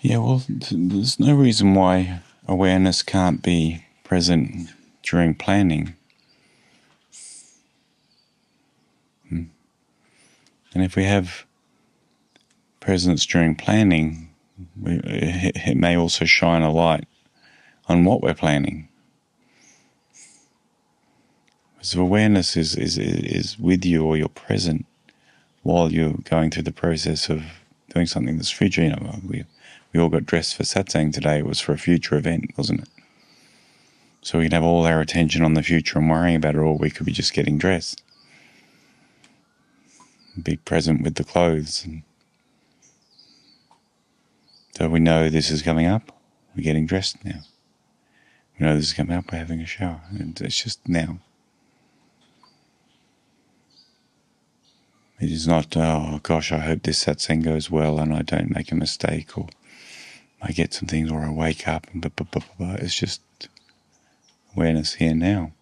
Yeah, well, there's no reason why awareness can't be present during planning. And if we have presence during planning, it may also shine a light on what we're planning. So awareness is with you, or you're present while you're going through the process of doing something that's future. You know, we all got dressed for Satsang today. It was for a future event, wasn't it? So we can have all our attention on the future and worrying about it, or we could be just getting dressed. Be present with the clothes. And so we know this is coming up. We're getting dressed now. We know this is coming up. We're having a shower. And it's just now. It is not, oh gosh, I hope this satsang goes well and I don't make a mistake, or I get some things, or I wake up and blah, blah, blah, blah. It's just awareness here now.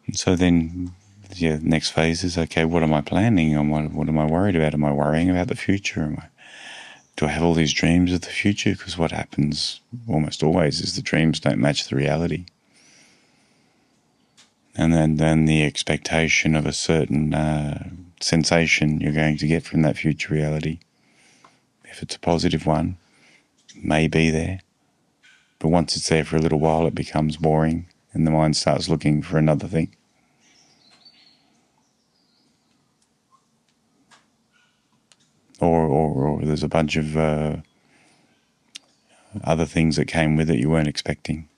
And so then, yeah, the next phase is, okay, what am I planning? What am I worried about? Am I worrying about the future? Do I have all these dreams of the future? Because what happens almost always is the dreams don't match the reality. And then the expectation of a certain sensation you're going to get from that future reality, if it's a positive one, may be there. But once it's there for a little while, it becomes boring and the mind starts looking for another thing. Or there's a bunch of other things that came with it you weren't expecting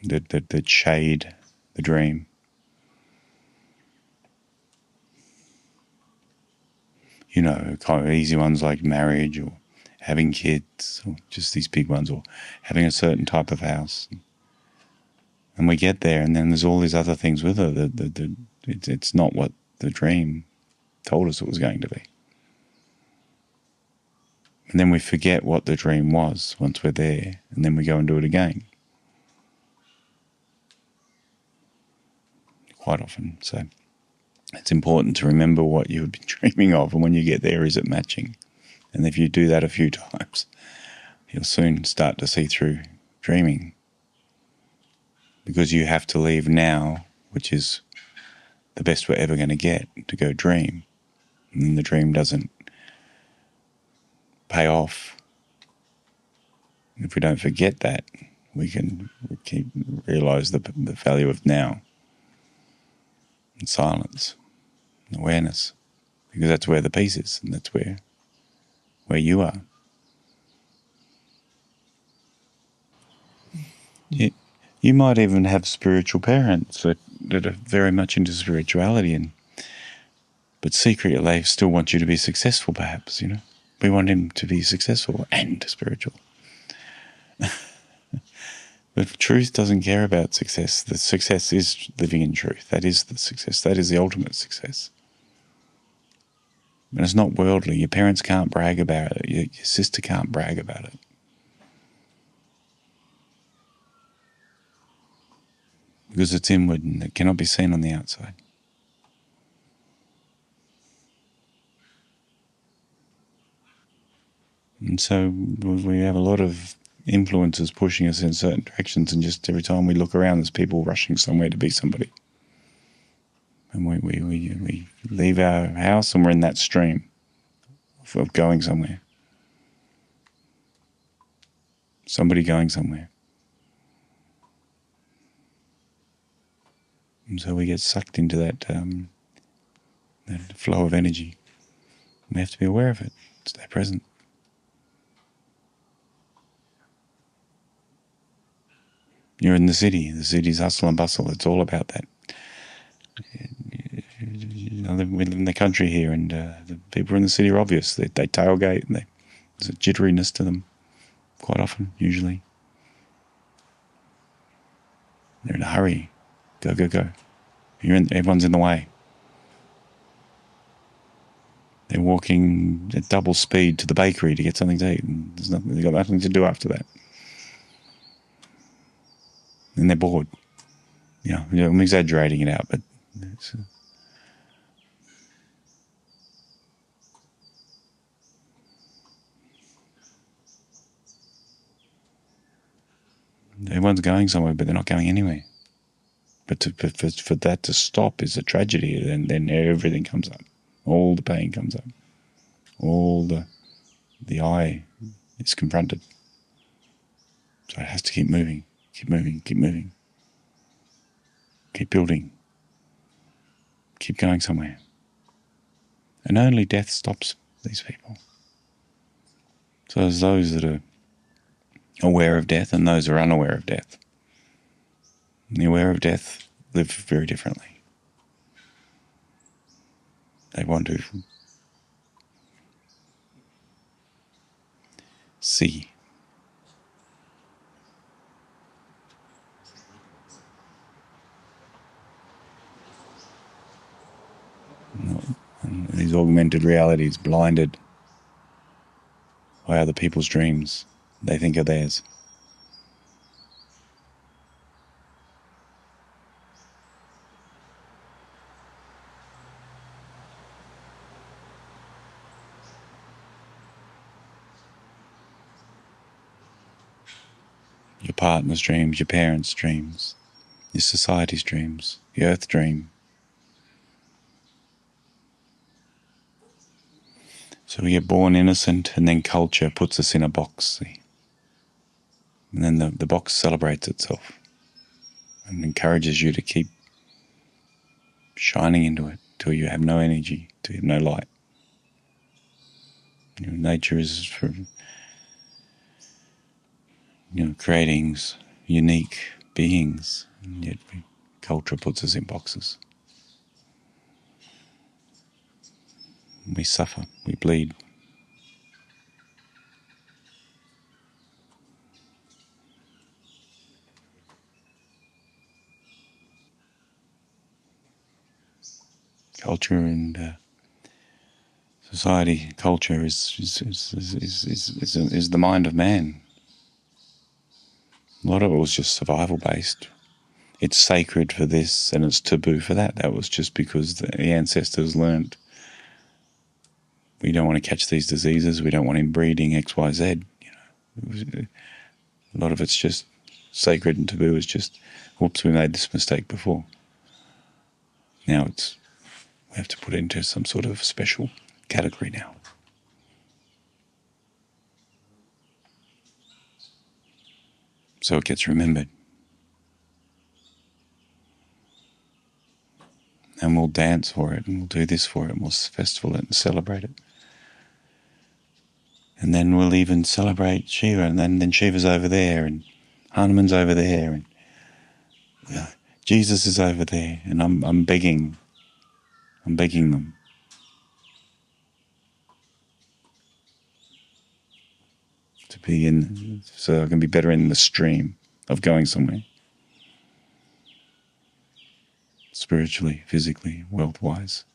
that shade the dream. You know, kind of easy ones like marriage, or having kids, or just these big ones, or having a certain type of house. And we get there, and then there's all these other things with it. It's not what the dream told us it was going to be. And then we forget what the dream was once we're there, and then we go and do it again. Quite often. So it's important to remember what you've been dreaming of, and when you get there, is it matching? And if you do that a few times, you'll soon start to see through dreaming. Because you have to leave now, which is the best we're ever going to get, to go dream. And then the dream doesn't pay off. If we don't forget that, we can realize the value of now. And silence, and awareness. Because that's where the peace is, and that's where you are. You might even have spiritual parents that are very much into spirituality, but secretly they still want you to be successful, perhaps, you know. We want him to be successful and spiritual. But truth doesn't care about success. The success is living in truth. That is the success. That is the ultimate success. And it's not worldly. Your parents can't brag about it. Your sister can't brag about it. Because it's inward and it cannot be seen on the outside. And so we have a lot of influences pushing us in certain directions, and just every time we look around, there's people rushing somewhere to be somebody. And we leave our house and we're in that stream of going somewhere. Somebody going somewhere. And so we get sucked into that flow of energy. We have to be aware of it, stay present. You're in the city's hustle and bustle, it's all about that. You know, we live in the country here, and the people in the city are obvious. They tailgate, and there's a jitteriness to them quite often, usually. They're in a hurry. Go, go, go. Everyone's in the way. They're walking at double speed to the bakery to get something to eat, and they've got nothing to do after that. and they're bored. I'm exaggerating it out, but everyone's going somewhere, but they're not going anywhere. But for that to stop is a tragedy. Then everything comes up. All the pain comes up. All the I is confronted. So it has to keep moving, keep moving, keep moving. Keep building. Keep going somewhere. And only death stops these people. So there's those that are aware of death and those who are unaware of death. And the aware of death live very differently. They want to see. And these augmented realities blinded by other people's dreams they think are theirs. Your partner's dreams, your parents' dreams, your society's dreams, the earth dream. So we get born innocent, and then culture puts us in a box, see? And then the box celebrates itself and encourages you to keep shining into it till you have no energy, till you have no light. Nature is for creating unique beings, and yet culture puts us in boxes. We suffer, we bleed. Culture and society, culture is the mind of man. A lot of it was just survival based. It's sacred for this and it's taboo for that. That was just because the ancestors learnt we don't want to catch these diseases, we don't want inbreeding X, Y, Z. A lot of it's just sacred, and taboo is just, whoops, we made this mistake before. Now we have to put it into some sort of special category now. So it gets remembered. And we'll dance for it, and we'll do this for it, and we'll festival it and celebrate it. And then we'll even celebrate Shiva, and then Shiva's over there, and Hanuman's over there, and Jesus is over there, and I'm begging them. To be in, so I can be better in the stream of going somewhere. Spiritually, physically, wealth-wise,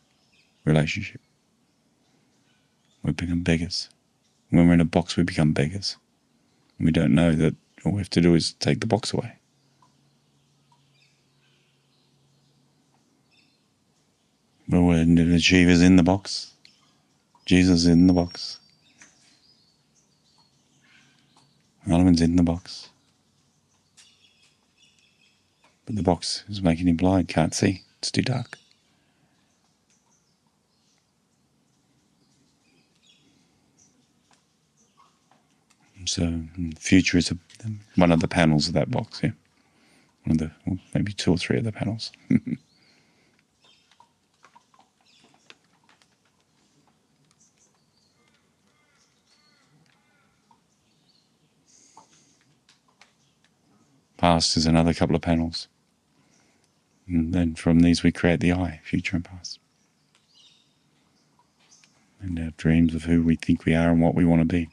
relationship. We become beggars. When we're in a box, we become beggars. We don't know that all we have to do is take the box away. But when Shiva's in the box, Jesus is in the box, Hanuman's in the box. But the box is making him blind, can't see, it's too dark. So future is one of the panels of that box, yeah. One of the, well, maybe 2 or 3 of the panels. Past is another couple of panels. And then from these we create the I, future and past. And our dreams of who we think we are and what we want to be.